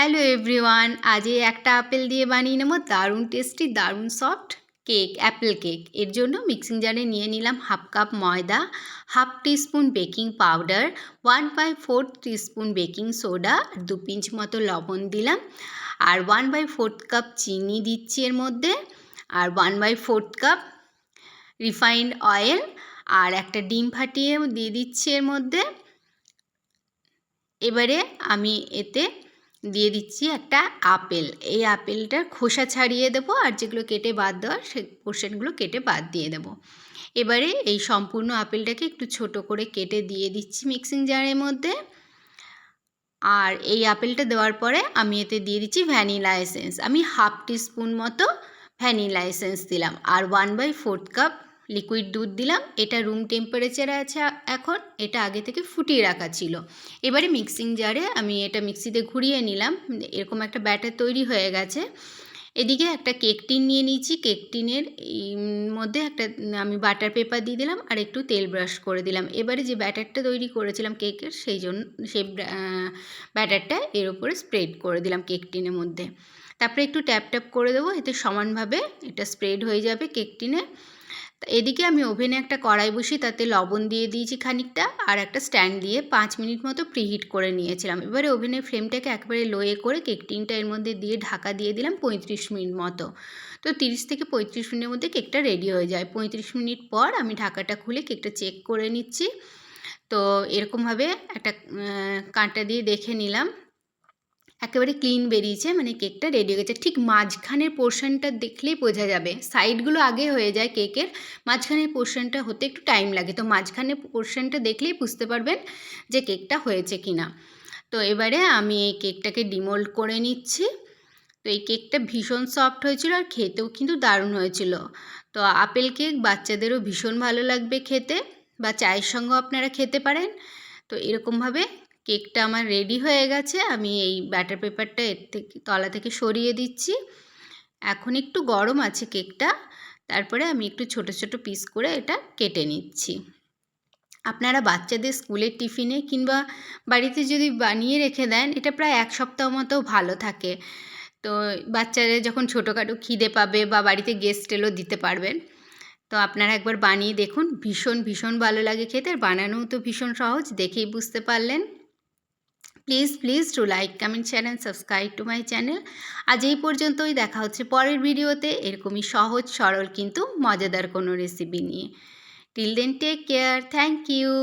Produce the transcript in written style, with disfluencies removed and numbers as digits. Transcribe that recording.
Hello everyone, আজ এই একটা আপেল দিয়ে বানিয়ে নেব দারুণ টেস্টি দারুণ সফট কেক, অ্যাপেল কেক। এর জন্য মিক্সিং জারে নিয়ে নিলাম হাফ কাপ ময়দা, half teaspoon baking powder, 1/4 teaspoon baking soda, 2 pinch মতো লবণ দিলাম, আর 1/4 কাপ চিনি দিচ্ছি এর মধ্যে, আর 1/4 কাপ রিফাইন্ড অয়েল, আর একটা ডিম ফাটিয়ে দিয়ে দিচ্ছি এর মধ্যে। এবারে আমি এতে দিয়ে দিচ্ছি একটা আপেল। এই আপেলটার খোসা ছাড়িয়ে দেবো, আর যেগুলো কেটে বাদ দেওয়ার সেই পোর্শনগুলো কেটে বাদ দিয়ে দেবো। এবারে এই সম্পূর্ণ আপেলটাকে একটু ছোট করে কেটে দিয়ে দিচ্ছি মিক্সিং জারের মধ্যে। আর এই আপেলটা দেওয়ার পরে আমি এতে দিয়ে দিচ্ছি ভ্যানিলা এসেন্স। আমি হাফ টিস্পুন মতো ভ্যানিলা এসেন্স দিলাম, আর 1/4 কাপ লিকুইড দুধ দিলাম। এটা রুম টেম্পারেচারে আছে এখন, এটা আগে থেকে ফুটিয়ে রাখা ছিল। এবারে মিক্সিং জারে আমি এটা মিক্সিতে ঘুরিয়ে নিলাম, এরকম একটা ব্যাটার তৈরি হয়ে গেছে। এদিকে একটা কেক টিন নিয়ে নিয়েছি, কেক টিনের মধ্যে একটা আমি বাটার পেপার দিয়ে দিলাম, আর একটু তেল ব্রাশ করে দিলাম। এবারে যে ব্যাটারটা তৈরি করেছিলাম কেকের, সেই ব্যাটারটা এর উপরে স্প্রেড করে দিলাম কেক টিনের মধ্যে। তারপরে একটু ট্যাপ ট্যাপ করে দেবো, এতে সমানভাবে এটা স্প্রেড হয়ে যাবে কেক টিনে। এদিকে আমি ওভেনে একটা কড়াই বসিয়ে তাতে লবণ দিয়ে দিয়েছি খানিকটা, আর একটা স্ট্যান্ড দিয়ে 5 মিনিট মতো প্রিহিট করে নিয়েছিলাম। এবারে ওভেনের ফ্লেমটাকে একেবারে লোয়ে করে কেক টিনটা এর মধ্যে দিয়ে ঢাকা দিয়ে দিলাম 35 মিনিট মতো। তো 30 থেকে 35 মিনিটের মধ্যে কেকটা রেডি হয়ে যায়। 35 মিনিট পর আমি ঢাকাটা খুলে কেকটা চেক করে নিচ্ছি। তো এরকমভাবে একটা কাঁটা দিয়ে দেখে নিলাম, একেবারে ক্লিন বেরিয়েছে, মানে কেকটা রেডি হয়ে গেছে। ঠিক মাঝখানের পোর্শনটা দেখলেই বোঝা যাবে, সাইডগুলো আগে হয়ে যায় কেকের, মাঝখানের পোর্শনটা হতে একটু টাইম লাগে। তো মাঝখানের পোর্শনটা দেখলেই বুঝতে পারবেন যে কেকটা হয়েছে কি না। তো এবারে আমি এই কেকটাকে ডিমোল্ড করে নিচ্ছি। তো এই কেকটা ভীষণ সফট হয়েছিল, আর খেতেও কিন্তু দারুণ হয়েছিল। তো আপেল কেক বাচ্চাদেরও ভীষণ ভালো লাগবে খেতে, বা চায়ের সঙ্গেও আপনারা খেতে পারেন। তো এরকমভাবে কেকটা আমার রেডি হয়ে গেছে। আমি এই ব্যাটার পেপারটা এর থেকে তলা থেকে সরিয়ে দিচ্ছি। এখন একটু গরম আছে কেকটা, তারপরে আমি একটু ছোট ছোট পিস করে এটা কেটে নিচ্ছি। আপনারা বাচ্চাদের স্কুলের টিফিনে কিংবা বাড়িতে যদি বানিয়ে রেখে দেন, এটা প্রায় 1 সপ্তাহ মতো ভালো থাকে। তো বাচ্চাদের যখন ছোটোখাটো খিদে পাবে বা বাড়িতে গেস্ট এলেও দিতে পারবেন। তো আপনারা একবার বানিয়ে দেখুন, ভীষণ ভীষণ ভালো লাগে খেতে, আর বানানোও তো ভীষণ সহজ, দেখেই বুঝতে পারলেন। Please to like, comment, share and subscribe to my channel. আজ এই পর্যন্তই, দেখা হচ্ছে পরের ভিডিওতে এরকমই সহজ সরল কিন্তু মজাদার কোনো রেসিপি নিয়ে। Till then take care, thank you.